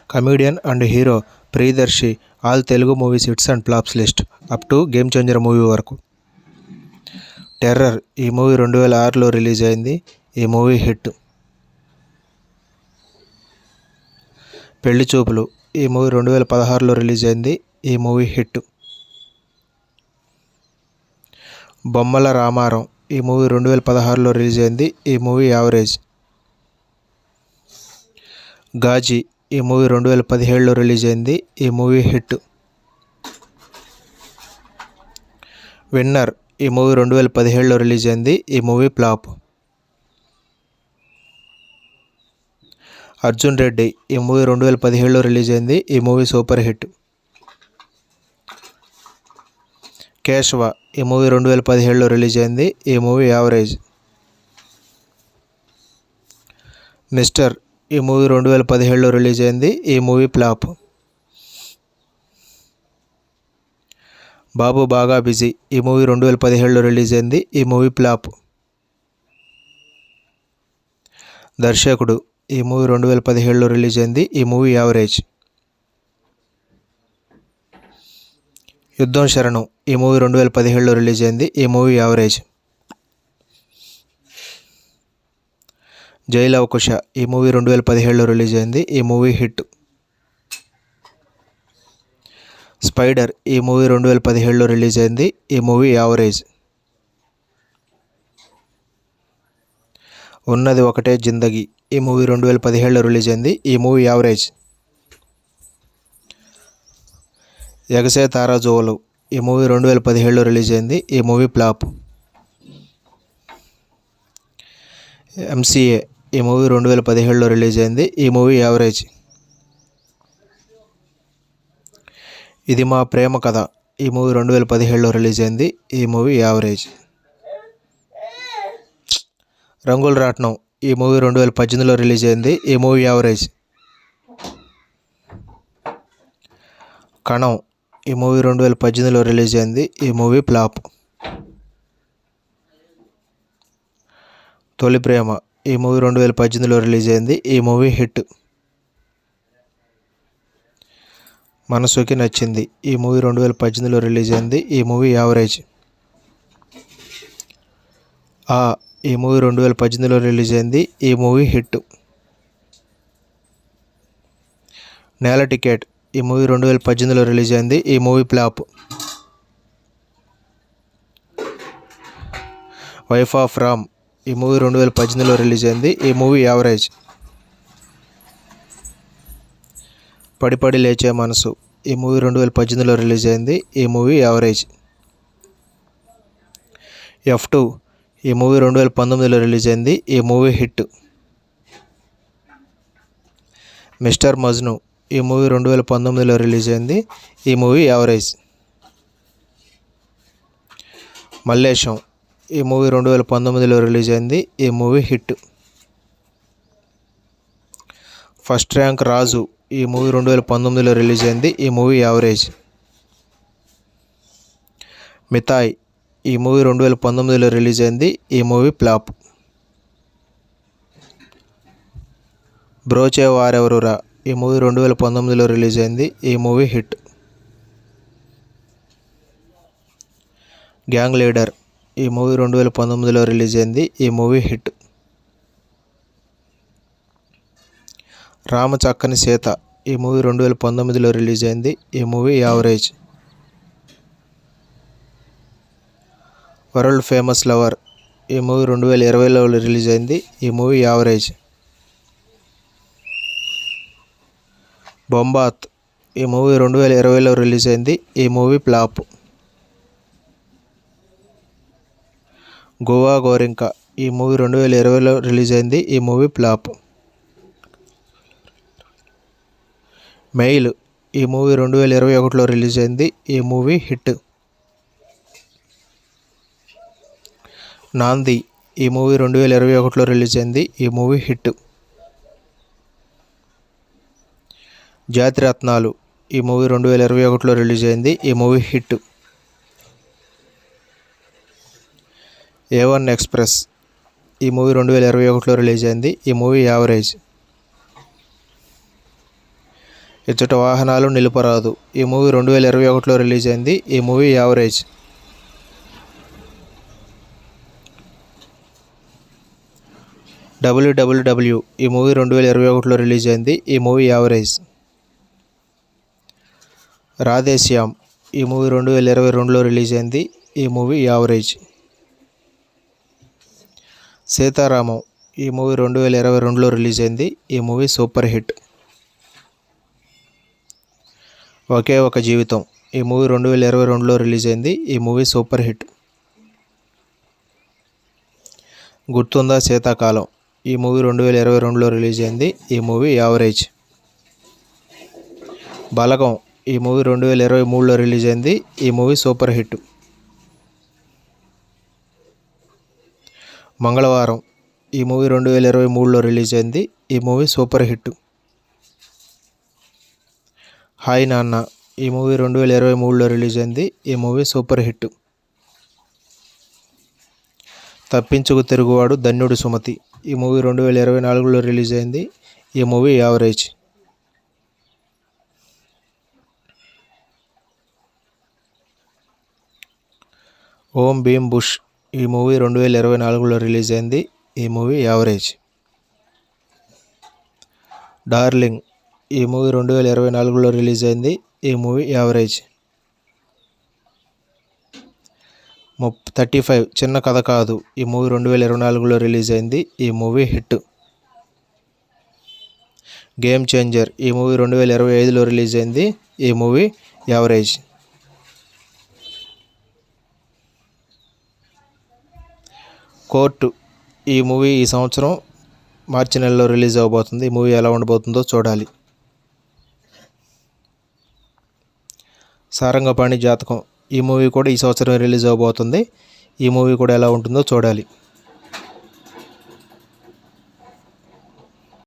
Comedian and hero Priyadarshi all Telugu movies hits and flops list up to game changer movie వరకు. Terror ఈ movie 2006లో release అయింది. ఈ movie hit. పెళ్లి చూపులు ఈ మూవీ 2016లో రిలీజ్ అయింది. ఈ మూవీ హిట్. బొమ్మల రామారం ఈ మూవీ 2016లో రిలీజ్ అయింది. ఈ మూవీ యావరేజ్. గాజీ ఈ మూవీ 2017లో రిలీజ్ అయింది. ఈ మూవీ హిట్. విన్నర్ ఈ మూవీ 2017లో రిలీజ్ అయింది. ఈ మూవీ ఫ్లాప్. అర్జున్ రెడ్డి ఈ మూవీ 2017లో రిలీజ్ అయింది. ఈ మూవీ సూపర్ హిట్. కేశవ ఈ మూవీ 2017లో రిలీజ్ అయింది. ఈ మూవీ యావరేజ్. మిస్టర్ ఈ మూవీ 2017లో రిలీజ్ అయింది. ఈ మూవీ ఫ్లాప్. బాబు బాగా బిజీ ఈ మూవీ 2017లో రిలీజ్ అయింది. ఈ మూవీ ఫ్లాప్. దర్శకుడు ఈ మూవీ 2017లో రిలీజ్ అయింది. ఈ మూవీ యావరేజ్. యుద్ధం శరణం ఈ మూవీ 2017లో రిలీజ్ అయింది. ఈ మూవీ యావరేజ్. జై లవ కుశ ఈ మూవీ 2017లో రిలీజ్ అయింది. ఈ మూవీ హిట్. స్పైడర్ ఈ మూవీ 2017లో రిలీజ్ అయింది. ఈ మూవీ యావరేజ్. ఉన్నది ఒకటే జిందగీ ఈ మూవీ 2017లో రిలీజ్ అయింది. ఈ మూవీ యావరేజ్. ఎగసే తారాజువలు ఈ మూవీ 2017లో రిలీజ్ అయింది. ఈ మూవీ ఫ్లాప్. ఎంసీఏ ఈ మూవీ 2017లో రిలీజ్ అయింది. ఈ మూవీ యావరేజ్. ఇది మా ప్రేమ కథ ఈ మూవీ 2017లో రిలీజ్ అయింది. ఈ మూవీ యావరేజ్. రంగుల రాట్నం ఈ మూవీ 2018లో రిలీజ్ అయింది. ఈ మూవీ యావరేజ్. కణం ఈ మూవీ 2018లో రిలీజ్ అయింది. ఈ మూవీ ఫ్లాప్. తొలి ప్రేమ ఈ మూవీ 2018లో రిలీజ్ అయింది. ఈ మూవీ హిట్. మనసుకి నచ్చింది ఈ మూవీ 2018లో రిలీజ్ అయింది. ఈ మూవీ యావరేజ్. ఈ మూవీ 2018లో రిలీజ్ అయింది. ఈ మూవీ హిట్. నేల టికెట్ ఈ మూవీ 2018లో రిలీజ్ అయింది. ఈ movie flop. Wife of Ram ఈ మూవీ 2018లో రిలీజ్ అయింది. ఈ మూవీ యావరేజ్. పడి పడి లేచే మనసు ఈ మూవీ 2018లో రిలీజ్ అయింది. ఈ మూవీ యావరేజ్. F2 ఈ మూవీ 2019లో రిలీజ్ అయింది. ఈ మూవీ హిట్. మిస్టర్ మజ్ను ఈ మూవీ 2019లో రిలీజ్ అయింది. ఈ మూవీ యావరేజ్. మల్లేశం ఈ మూవీ 2019లో రిలీజ్ అయింది. ఈ మూవీ హిట్. ఫస్ట్ ర్యాంక్ రాజు ఈ మూవీ 2019లో రిలీజ్ అయింది. ఈ మూవీ యావరేజ్. మిథాయ్ ఈ మూవీ 2019లో రిలీజ్ అయింది. ఈ మూవీ ఫ్లాప్. బ్రోచే వారెవరురా ఈ మూవీ 2019లో రిలీజ్ అయింది. ఈ మూవీ హిట్. గ్యాంగ్ లీడర్ ఈ మూవీ 2019లో రిలీజ్ అయింది. ఈ మూవీ హిట్. రామ చక్కని సీత ఈ మూవీ 2019లో రిలీజ్ అయింది. ఈ movie average. World famous lover ఈ మూవీ 2020లో రిలీజ్ అయింది. ఈ మూవీ యావరేజ్. బొంబాత్ ఈ మూవీ 2020లో రిలీజ్ అయింది. ఈ మూవీ ఫ్లాప్. గోవా గోరింక ఈ మూవీ 2020లో రిలీజ్ అయింది. ఈ మూవీ ఫ్లాప్. మెయిల్ ఈ మూవీ 2021లో రిలీజ్ అయింది. ఈ మూవీ హిట్. నాంది ఈ మూవీ 2021లో రిలీజ్ అయింది. ఈ మూవీ హిట్. జాతిరత్నాలు ఈ మూవీ 2021లో రిలీజ్ అయింది. ఈ మూవీ హిట్. A1 ఎక్స్ప్రెస్ ఈ మూవీ 2021లో రిలీజ్ అయింది. ఈ మూవీ యావరేజ్. ఇచ్చట వాహనాలు నిలుపరాదు. ఈ మూవీ 2021లో రిలీజ్ అయింది. ఈ మూవీ యావరేజ్. WWW ఈ మూవీ 2021లో రిలీజ్ అయింది. ఈ మూవీ యావరేజ్. రాధేశ్యామ్ ఈ మూవీ 2022లో రిలీజ్ అయింది. ఈ మూవీ యావరేజ్. సీతారామం ఈ మూవీ 2022లో రిలీజ్ అయింది. ఈ మూవీ సూపర్ హిట్. ఒకే ఒక జీవితం ఈ మూవీ 2022లో రిలీజ్ అయింది. ఈ మూవీ సూపర్ హిట్. గుర్తుందా శీతాకాలం ఈ మూవీ 2022లో రిలీజ్ అయింది. ఈ మూవీ యావరేజ్. బలగం ఈ మూవీ 2023లో రిలీజ్ అయింది. ఈ మూవీ సూపర్ హిట్. మంగళవారం ఈ మూవీ 2023లో రిలీజ్ అయింది. ఈ మూవీ సూపర్ హిట్. హాయ్ నాన్న ఈ మూవీ 2023లో రిలీజ్ అయింది. ఈ మూవీ సూపర్ హిట్. తప్పించుకు తిరుగువాడు ధన్యుడు సుమతి ఈ మూవీ 2024లో రిలీజ్ అయింది. ఈ మూవీ యావరేజ్. ఓం భీమ్ బుష్ ఈ మూవీ 2024లో రిలీజ్ అయింది. ఈ మూవీ యావరేజ్. డార్లింగ్ ఈ మూవీ 2024లో రిలీజ్ అయింది. ఈ మూవీ యావరేజ్. 35 చిన్న కథ కాదు ఈ మూవీ 2024లో రిలీజ్ అయింది. ఈ మూవీ హిట్. గేమ్ చేంజర్ ఈ మూవీ 2025లో రిలీజ్ అయింది. ఈ మూవీ యావరేజ్. కోర్టు ఈ మూవీ ఈ సంవత్సరం మార్చి నెలలో రిలీజ్ అవబోతుంది. ఈ మూవీ ఎలా ఉండబోతుందో చూడాలి. సారంగపాణి జాతకం ఈ మూవీ కూడా ఈ సంవత్సరం రిలీజ్ అవబోతుంది. ఈ మూవీ కూడా ఎలా ఉంటుందో చూడాలి.